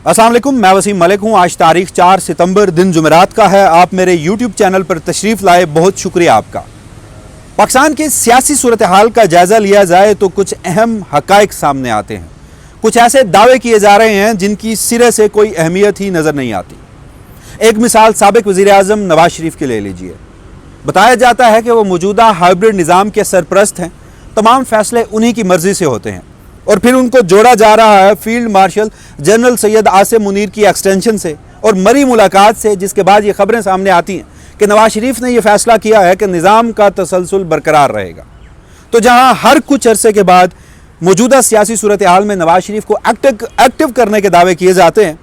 अस्सलाम वालेकुम, मैं वसीम मलिक हूँ। आज तारीख 4 सितंबर दिन जुमेरात का है। आप मेरे YouTube चैनल पर तशरीफ़ लाए, बहुत शुक्रिया आपका। पाकिस्तान की सियासी सूरत हाल का जायज़ा लिया जाए तो कुछ अहम हक़ाइक़ सामने आते हैं। कुछ ऐसे दावे किए जा रहे हैं जिनकी सिरे से कोई अहमियत ही नज़र नहीं आती। एक मिसाल साबिक़ वज़ीर आज़म नवाज शरीफ की ले लीजिए। बताया जाता है कि वो मौजूदा हाइब्रिड निज़ाम के सरपरस्त हैं, तमाम फैसले उन्हीं की मर्ज़ी से होते हैं और फिर उनको जोड़ा जा रहा है field marshal general Syed Asim Munir की एक्सटेंशन से और मरी मुलाकात से, जिसके बाद ये खबरें सामने आती हैं कि नवाज शरीफ ने यह फैसला किया है कि निज़ाम का तसलसल बरकरार रहेगा। तो जहां हर कुछ अरसे के बाद मौजूदा सियासी सूरत हाल में नवाज शरीफ को एक्टिव करने के दावे किए जाते हैं,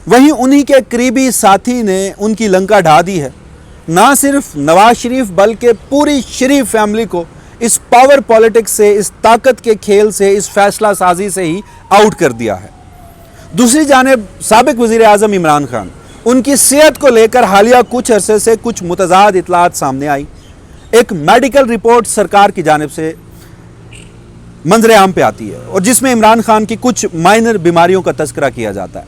वहीं उन्हीं के करीबी साथी ने उनकी लंका ढा दी है। ना सिर्फ नवाज शरीफ बल्कि पूरी शरीफ फैमिली को इस पावर पॉलिटिक्स से, इस ताकत के खेल से, इस फैसला साजी से ही आउट कर दिया है। दूसरी जानिब साबिक़ वज़ीर आज़म इमरान खान, उनकी सेहत को लेकर हालिया कुछ अरसे से कुछ मुतज़ाद इतलात सामने आई। एक मेडिकल रिपोर्ट सरकार की जानिब से मंजर आम पे आती है और जिसमें इमरान खान की कुछ माइनर बीमारियों का तज़किरा किया जाता है।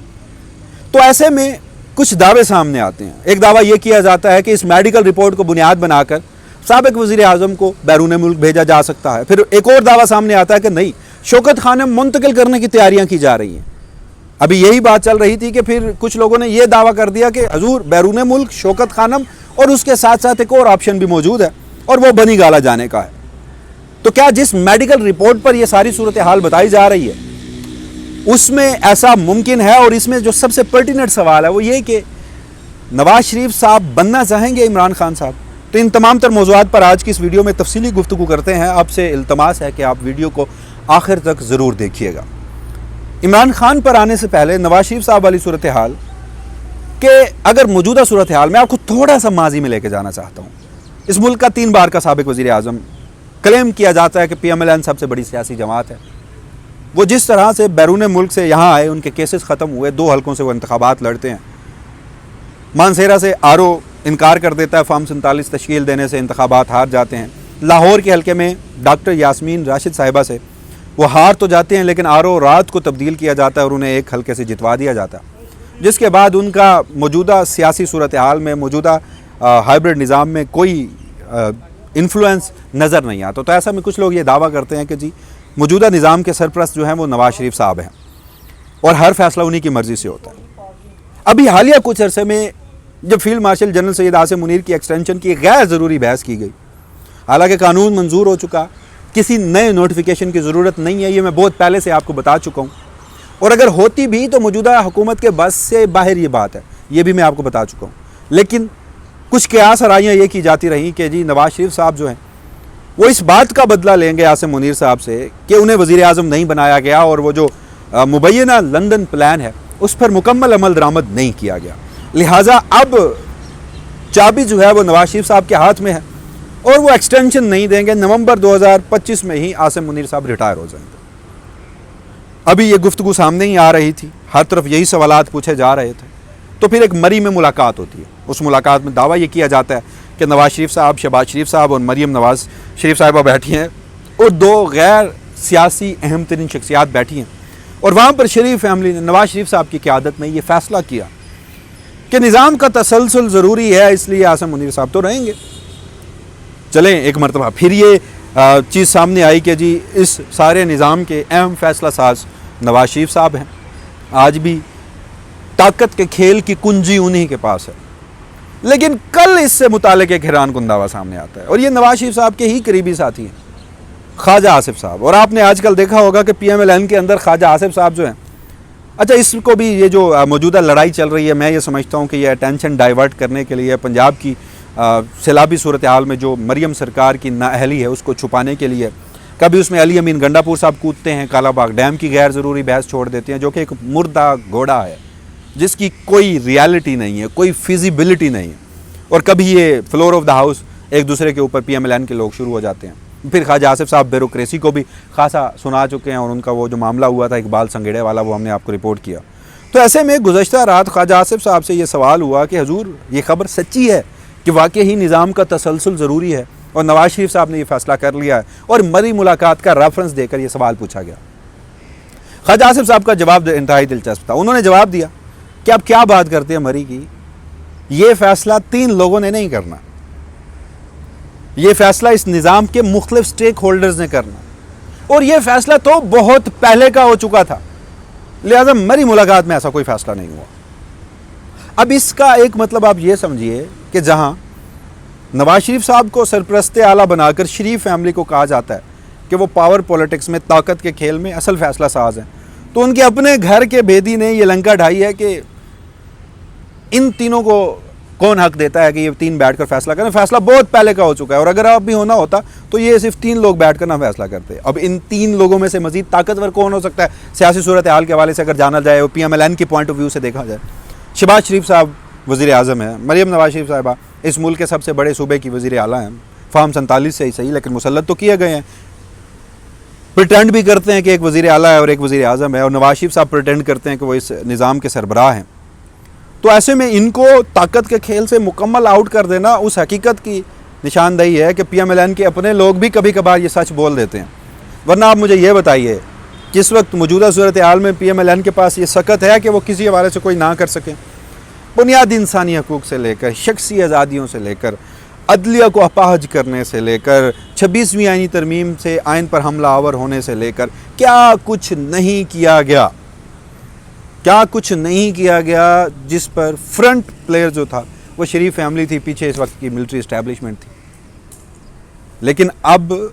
तो ऐसे में कुछ दावे सामने आते हैं। एक दावा यह किया जाता है कि इस मेडिकल रिपोर्ट को बुनियाद बनाकर साबिक़ वज़ीर आज़म को बैरून मुल्क भेजा जा सकता है। फिर एक और दावा सामने आता है कि नहीं, शौकत खानम मुंतकिल करने की तैयारियां की जा रही हैं। अभी यही बात चल रही थी कि फिर कुछ लोगों ने यह दावा कर दिया कि हजूर बैरून मुल्क शौकत खानम और उसके साथ साथ एक और ऑप्शन भी मौजूद है और वो बनी गाला जाने का है। तो क्या जिस मेडिकल रिपोर्ट पर यह सारी सूरत हाल बताई जा रही है उसमें ऐसा मुमकिन है? और इसमें जो सबसे पर्टिनेंट सवाल है वो ये कि नवाज शरीफ साहब बनना चाहेंगे इमरान खान साहब? तो इन तमाम तर मौज़ूआत पर आज की इस वीडियो में तफसीली गुफ्तगू करते हैं। आपसे इल्तमास है कि आप वीडियो को आखिर तक ज़रूर देखिएगा। इमरान खान पर आने से पहले नवाज शरीफ साहब वाली सूरत हाल के अगर मौजूदा सूरत हाल में आपको थोड़ा सा माजी में लेके जाना चाहता हूँ। इस मुल्क का 3 बार का साबिक़ वज़ीर आज़म, क्लेम किया जाता है कि PMLN सबसे बड़ी सियासी जमात है। वो जिस तरह से बैरून मुल्क से यहाँ आए, उनके केसेस ख़त्म हुए, 2 हलकों से वो इंतखाबात लड़ते हैं। मानसेरा से RO इनकार कर देता है, फॉर्म 47 तश्कील देने से इंतखाबात हार जाते हैं। लाहौर के हल्के में डॉक्टर यास्मीन राशिद साहिबा से वो हार तो जाते हैं, लेकिन RO रात को तब्दील किया जाता है और उन्हें एक हल्के से जितवा दिया जाता है, जिसके बाद उनका मौजूदा सियासी सूरत हाल में, मौजूदा हाइब्रिड निज़ाम में कोई इन्फ्लुएंस नज़र नहीं आता। तो ऐसा में कुछ लोग ये दावा करते हैं कि जी मौजूदा निज़ाम के सरपरस्त जो हैं वो नवाज शरीफ साहब हैं और हर फैसला उन्हीं की मर्ज़ी से होता है। अभी हालिया कुछ अरसे में जब field marshal general Syed Asim Munir की एक्सटेंशन की गैर ज़रूरी बहस की गई, हालांकि कानून मंजूर हो चुका, किसी नए नोटिफिकेशन की ज़रूरत नहीं है, ये मैं बहुत पहले से आपको बता चुका हूँ। और अगर होती भी तो मौजूदा हुकूमत के बस से बाहर ये बात है, ये भी मैं आपको बता चुका हूँ। लेकिन कुछ क़यास आराइयाँ ये की जाती रहीं कि जी नवाज शरीफ साहब जो हैं वो इस बात का बदला लेंगे आसिम मुनीर साहब से कि उन्हें वज़ीर आज़म नहीं बनाया गया और वो जो मुबैना लंदन प्लान है उस पर मुकम्मल अमल दरामद नहीं किया गया। लिहाजा अब चाबी जो है वो नवाज शरीफ साहब के हाथ में है और वो एक्सटेंशन नहीं देंगे। नवंबर 2025 में ही आसिम मुनीर साहब रिटायर हो जाएंगे। अभी ये गुफ्तगू सामने ही आ रही थी, हर तरफ यही सवालात पूछे जा रहे थे। तो फिर एक मरी में मुलाकात होती है। उस मुलाकात में दावा ये किया जाता है कि नवाज शरीफ साहब, शहबाज शरीफ साहब और मरीम नवाज शरीफ साहिबा बैठी हैं और 2 गैर सियासी अहम तरीन शख्सियात बैठी हैं और वहाँ पर शरीफ फैमिली ने नवाज शरीफ साहब की क़यादत में ये फ़ैसला किया कि निज़ाम का तसलसल ज़रूरी है, इसलिए आसिम मुनीर साहब तो रहेंगे। चलें, एक मरतबा फिर ये चीज़ सामने आई कि जी इस सारे निज़ाम के अहम फ़ैसला साज नवाज शरीफ साहब हैं। आज भी ताकत के खेल की कुंजी उन्हीं के पास है। लेकिन कल इससे मुतालिक एक हैरान कुन दावा सामने आता है और ये नवाज शरीफ साहब के ही करीबी साथी हैं, ख्वाजा आसिफ साहब। और आपने आजकल देखा होगा कि PMLN के अंदर ख्वाजा आसिफ साहब जो हैं, अच्छा इसको भी ये जो मौजूदा लड़ाई चल रही है, मैं ये समझता हूँ कि ये अटेंशन डाइवर्ट करने के लिए, पंजाब की सैलाबी सूरत हाल में जो मरियम सरकार की नाअहली है उसको छुपाने के लिए, कभी उसमें अली अमीन गंडापुर साहब कूदते हैं, कालाबाग डैम की गैर ज़रूरी बहस छोड़ देते हैं, जो कि एक मुर्दा घोड़ा है जिसकी कोई रियलिटी नहीं है, कोई फिजिबिलिटी नहीं है। और कभी ये फ्लोर ऑफ द हाउस एक दूसरे के ऊपर PMLN के लोग शुरू हो जाते हैं। फिर ख्वाजा आसिफ साहब ब्यूरोक्रेसी को भी खासा सुना चुके हैं और उनका वो जो मामला हुआ था इकबाल संगेड़े वाला, वो हमने आपको रिपोर्ट किया। तो ऐसे में गुज़श्ता रात ख्वाजा आसिफ साहब से ये सवाल हुआ कि हजूर ये खबर सच्ची है कि वाकई ही निज़ाम का तसलसल ज़रूरी है? और नवाज शरीफ साहब ने यह फ़ैसला कर लिया है और मरी मुलाकात का रेफरेंस देकर यह सवाल पूछा गया। ख्वाजा आसिफ साहब का जवाब इंतहाई दिलचस्प था। उन्होंने जवाब दिया कि आप क्या बात करते हैं मरी की, ये फैसला 3 लोगों ने नहीं करना, ये फैसला इस निज़ाम के मुख्तलिफ स्टेक होल्डर्स ने करना, और ये फैसला तो बहुत पहले का हो चुका था, लिहाजा मरी मुलाकात में ऐसा कोई फैसला नहीं हुआ। अब इसका एक मतलब आप ये समझिए कि जहां नवाज शरीफ साहब को सरपरस्ते आला बनाकर शरीफ फैमिली को कहा जाता है कि वो पावर पॉलिटिक्स में, ताकत के खेल में असल फैसला साज हैं, तो उनके अपने घर के बेदी ने ये लंका ढाई है कि इन तीनों को कौन हक देता है कि ये 3 बैठकर फैसला करें। फैसला बहुत पहले का हो चुका है, और अगर अब भी होना होता तो ये सिर्फ 3 लोग बैठकर ना फैसला करते। अब इन 3 लोगों में से मजीद ताकतवर कौन हो सकता है सियासी सूरत हाल के हवाले से अगर जाना जाए, PMLN की पॉइंट ऑफ व्यू से देखा जाए? शहबाज शरीफ साहब वज़ीर आज़म है, मरियम नवाज शरीफ साहिबा इस मुल्क के सबसे बड़े सूबे की वज़ीर आला हैं, फार्म 47 से ही सही, लेकिन मुसल्लत तो किए गए हैं। प्रिटेंड भी करते हैं कि एक वज़ीर आला है और एक वज़ीर आज़म है, और नवाज शरीफ साहब प्रिटेंड करते हैं कि वो इस निज़ाम के सरबराह हैं। तो ऐसे में इनको ताकत के खेल से मुकम्मल आउट कर देना उस हकीकत की निशानदेही है कि PMLN के अपने लोग भी कभी कभार ये सच बोल देते हैं। वरना आप मुझे ये बताइए, किस वक्त मौजूदा सूरत हाल में PMLN के पास ये सकत है कि वो किसी हवाले से कोई ना कर सकें? बुनियादी इंसानी हकूक़ से लेकर, शख्सी आज़ादियों से लेकर, अदलिया को अपाहज करने से लेकर, 26वीं आईनी तरमीम से आइन पर हमला आवर होने से लेकर क्या कुछ नहीं किया गया, क्या कुछ नहीं किया गया जिस पर फ्रंट प्लेयर जो था वो शरीफ फैमिली थी, पीछे इस वक्त की मिलिट्री इस्टेब्लिशमेंट थी। लेकिन अब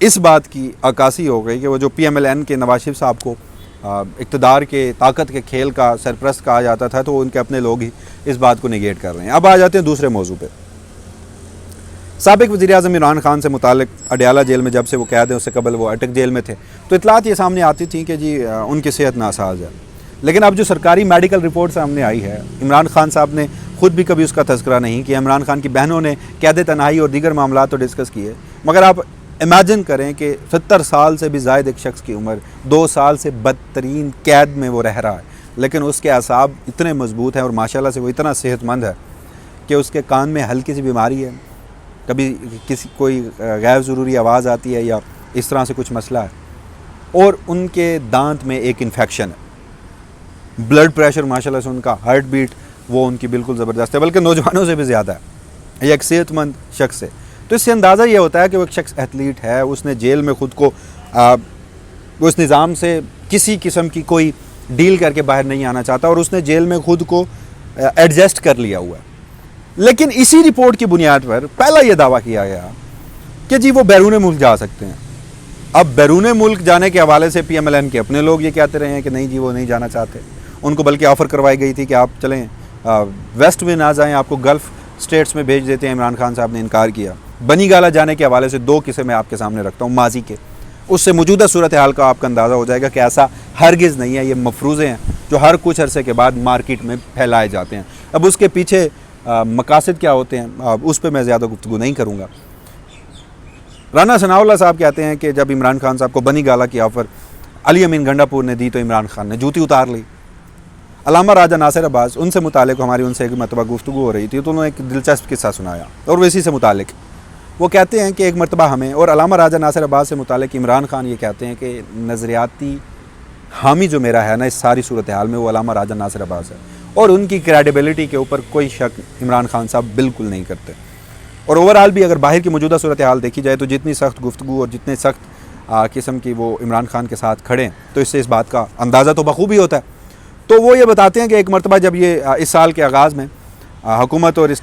इस बात की अक्कासी हो गई कि वो जो PMLN के नवाज शरीफ साहब को इक़्तिदार के, ताकत के खेल का सरपरस्त कहा जाता था, तो उनके अपने लोग ही इस बात को निगेट कर रहे हैं। अब आ जाते हैं दूसरे मौजू पे। साबिक़ वज़ीर आज़म इमरान खान से मुतालिक अडयाला जेल में जब से वो कैद हैं, उससे कबल वो अटक जेल में थे, तो इतलात ये सामने आती थी कि जी उनकी सेहत नासाज है। लेकिन अब जो सरकारी मेडिकल रिपोर्ट सामने आई है, इमरान खान साहब ने खुद भी कभी उसका तज़किरा नहीं किया, इमरान खान की बहनों ने कैद तन्हाई और दीगर मामला तो डिस्कस किए, मगर आप इमेजिन करें कि 70 साल से भी ज़ायद एक शख्स की उम्र 2 साल से बदतरीन कैद में वो रह रहा है, लेकिन उसके असाब इतने मजबूत हैं और माशाल्लाह से वो इतना सेहतमंद है कि उसके कान में हल्की सी बीमारी है, कभी किसी कोई गैर ज़रूरी आवाज़ आती है या इस तरह से कुछ मसला है, और उनके दांत में एक इन्फेक्शन है, ब्लड प्रेशर माशाल्लाह से उनका, हार्ट बीट वो उनकी बिल्कुल ज़बरदस्त है, बल्कि नौजवानों से भी ज़्यादा है। ये एक सेहतमंद शख्स है, तो इससे अंदाज़ा ये होता है कि वो एक शख्स एथलीट है। उसने जेल में ख़ुद को उस निज़ाम से किसी किस्म की कोई डील करके बाहर नहीं आना चाहता, और उसने जेल में ख़ुद को एडजस्ट कर लिया हुआ है। लेकिन इसी रिपोर्ट की बुनियाद पर पहला ये दावा किया गया कि जी वो बैरून मुल्क जा सकते हैं। अब बैरून मुल्क जाने के हवाले से PMLN के अपने लोग ये कहते रहे हैं कि नहीं जी वो नहीं जाना चाहते, उनको बल्कि ऑफ़र करवाई गई थी कि आप चलें वेस्ट में ना जाएं, आपको गल्फ़ स्टेट्स में भेज देते हैं। इमरान खान साहब ने इनकार किया। बनी गाला जाने के हवाले से 2 किस्से मैं आपके सामने रखता हूँ माजी के, उससे मौजूदा सूरत हाल का आपका अंदाज़ा हो जाएगा कि ऐसा हरगिज़ नहीं है, ये मफरूज़े हैं जो हर कुछ अरसे के बाद मार्केट में फैलाए जाते हैं। अब उसके पीछे मकासद क्या होते हैं उस पर मैं ज़्यादा गुफ्तगू नहीं करूँगा। राना सनाउल्लाह साहब कहते हैं कि जब इमरान खान साहब को बनी गाला की ऑफ़र अली अमीन गंडापुर ने दी तो इमरान खान ने जूती उतार ली। अलामा राजा नासिर अब्बास, उनसे मुतालिक हमारी उनसे एक मरतबा गुफ्तगू हो रही थी, तो उन्होंने एक दिलचस्प किस्सा सुनाया और वैसी से मुतालिक वो कहते हैं कि एक मरतबा हमें और अलामा राजा नासिर अब्बास से मुतालिक इमरान खान ये कहते हैं कि नज़रियाती हामी जो मेरा है ना इस सारी सूरत हाल में वो अलामा राजा नासिर अब्बास है, और उनकी क्रेडिबिलिटी के ऊपर कोई शक इमरान खान साहब बिल्कुल नहीं करते। और ओवरऑल भी अगर बाहर की मौजूदा सूरत हाल देखी जाए तो जितनी सख्त गुफ्तगू और जितने सख्त किस्म की वो इमरान खान के साथ खड़े हैं, तो इससे इस बात का अंदाज़ा तो बखूबी होता है। तो वो ये बताते हैं कि एक मरतबा जब ये इस साल के आगाज़ में हुकूमत और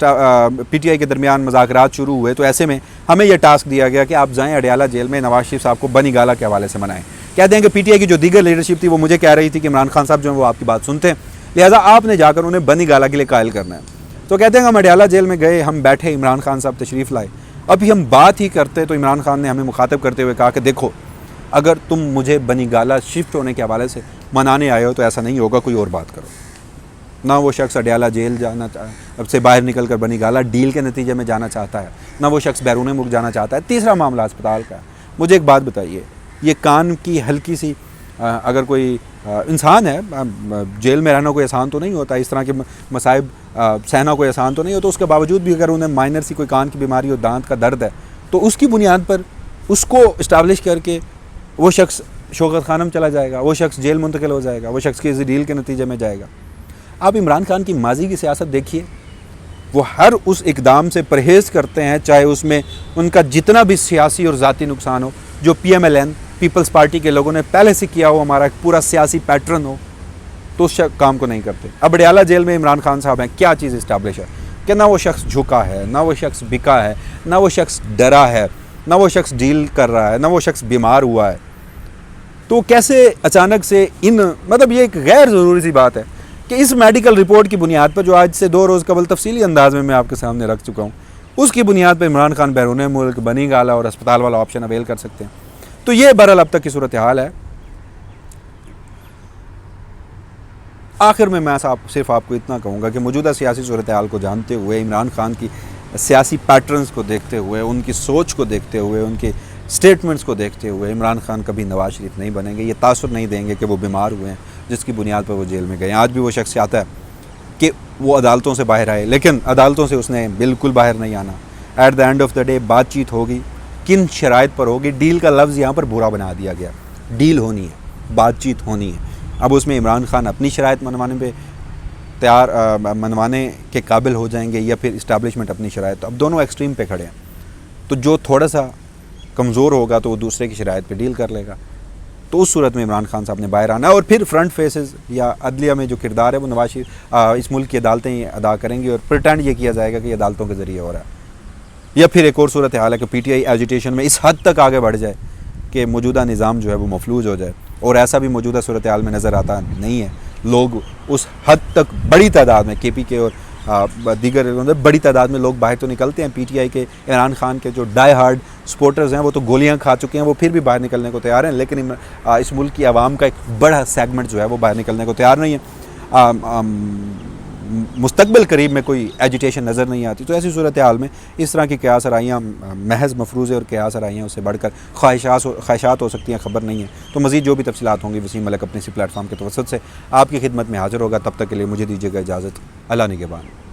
PTI के दरमियान मुज़ाकरात शुरू हुए, तो ऐसे में हमें यह टास्क दिया गया कि आप जाएँ अडयाला जेल में नवाज शरीफ साहब को बनी गाला के हवाले से मनाएं। कहते हैं कि PTI की जो दीगर लीडरशिप थी वो मुझे कह रही थी कि इमरान खान साहब जो है वो आपकी बात सुनते हैं, लिहाजा आपने जाकर उन्हें बनी गाला के लिए कायल करना है। तो कहते हैं हम अडयाला जेल में गए, हम बैठे, इमरान खान साहब तशरीफ़ लाए। अभी हम बात ही करते तो इमरान खान ने हमें मुखातब करते हुए कहा कि देखो, अगर तुम मुझे बनी गाला शिफ्ट होने के हवाले से मनाने आए हो तो ऐसा नहीं होगा, कोई और बात करो। ना वो शख्स अडयाला जेल जाना अब से बाहर निकल कर बनी गाला डील के नतीजे में जाना चाहता है, ना वो शख्स बैरून मुल्क जाना चाहता है। तीसरा मामला अस्पताल का है। मुझे एक बात बताइए, ये कान की हल्की सी अगर कोई इंसान है, जेल में रहना कोई आसान तो नहीं होता, इस तरह के मसाइब सहना कोई आसान तो नहीं होता, उसके बावजूद भी अगर उन्हें माइनर सी कोई कान की बीमारी हो, दांत का दर्द है, तो उसकी बुनियाद पर उसको इस्टाब्लिश करके वो शख्स शौकत खानम चला जाएगा, वो शख्स जेल मुंतकिल हो जाएगा, वो शख्स किसी डील के नतीजे में जाएगा। आप इमरान खान की माजी की सियासत देखिए, वो हर उस इकदाम से परहेज़ करते हैं, चाहे उसमें उनका जितना भी सियासी और ज़ाती नुकसान हो। जो PMLN पीपल्स पार्टी के लोगों ने पहले से किया हो, हमारा एक पूरा सियासी पैटर्न हो, तो उस काम को नहीं करते। अब अडयाला जेल में इमरान खान साहब हैं, क्या चीज़ इस्टेब्लिश है कि ना वो शख्स झुका है, ना वो शख्स बिका है, ना वो शख्स डरा है, ना वो शख्स डील कर रहा है, ना वो शख्स बीमार हुआ है। तो कैसे अचानक से मतलब ये एक गैर ज़रूरी सी बात है कि इस मेडिकल रिपोर्ट की बुनियाद पर, जो आज से 2 रोज़ कबल तफसीली अंदाज में मैं आपके सामने रख चुका हूँ, उसकी बुनियाद पर इमरान खान बैरून मुल्क बनी गाला और अस्पताल वाला ऑप्शन अवेल कर सकते हैं। तो ये बहरहाल अब तक की सूरत हाल है। आखिर में मैं सिर्फ आपको इतना कहूँगा कि मौजूदा सियासी सूरत हाल को जानते हुए, इमरान खान की सियासी पैटर्न्स को देखते हुए, उनकी सोच को देखते हुए, उनके स्टेटमेंट्स को देखते हुए, इमरान खान कभी नवाज शरीफ नहीं बनेंगे। ये तासुर नहीं देंगे कि वो बीमार हुए हैं, जिसकी बुनियाद पर वो जेल में गए। आज भी वो शख्स चाहता है कि वो अदालतों से बाहर आए, लेकिन अदालतों से उसने बिल्कुल बाहर नहीं आना। At the end of the day बातचीत होगी, किन शराइत पर होगी। डील का लफ्ज़ यहाँ पर बुरा बना दिया गया। डील होनी है, बातचीत होनी है। अब उसमें इमरान खान अपनी शराइत मनवाने के काबिल हो जाएंगे या फिर इस्टेब्लिशमेंट अपनी शराइत। तो अब दोनों एक्सट्रीम पे खड़े हैं। तो जो थोड़ा सा कमज़ोर होगा तो वो दूसरे की शराइत पे डील कर लेगा। तो उस सूरत में इमरान खान साहब ने बाहर आना और फिर फ्रंट फेसेस या अदलिया में जो किरदार है वो नवाज शरीफ इस मुल्क की अदालतें ही अदा करेंगी और प्रिटेंड ये किया जाएगा कि अदालतों के ज़रिए हो रहा है। या फिर एक और सूरत हाल है कि PTI एजिटेशन में इस हद तक आगे बढ़ जाए कि मौजूदा निज़ाम जो है वो मफलूज हो जाए। और ऐसा भी मौजूदा सूरत हाल में नज़र आता नहीं है। लोग उस हद तक बड़ी तादाद में KPK और दीगर बड़ी तादाद में लोग बाहर तो निकलते हैं। PTI के इमरान खान के जो डाई हार्ड सपोर्टर्स हैं वो तो गोलियां खा चुके हैं, वो फिर भी बाहर निकलने को तैयार हैं। लेकिन इस मुल्क की आवाम का एक बड़ा सेगमेंट जो है वो बाहर निकलने को तैयार नहीं है। मुस्तकबिल करीब में कोई एजिटेशन नज़र नहीं आती। तो ऐसी सूरत हाल में इस तरह की क़यास आराइयाँ महज मफरूज़े और क़यास आराइयाँ उससे बढ़कर ख्वाहिशात हो सकती हैं, ख़बर नहीं है। तो मज़ीद जो भी तफसीलात होंगी वसीम मलिक अपने इसी प्लेटफॉर्म के तवस्सुत से आपकी खिदमत में हाज़िर होगा। तब तक के लिए मुझे दीजिएगा इजाज़त। अल्लाह निगहबान।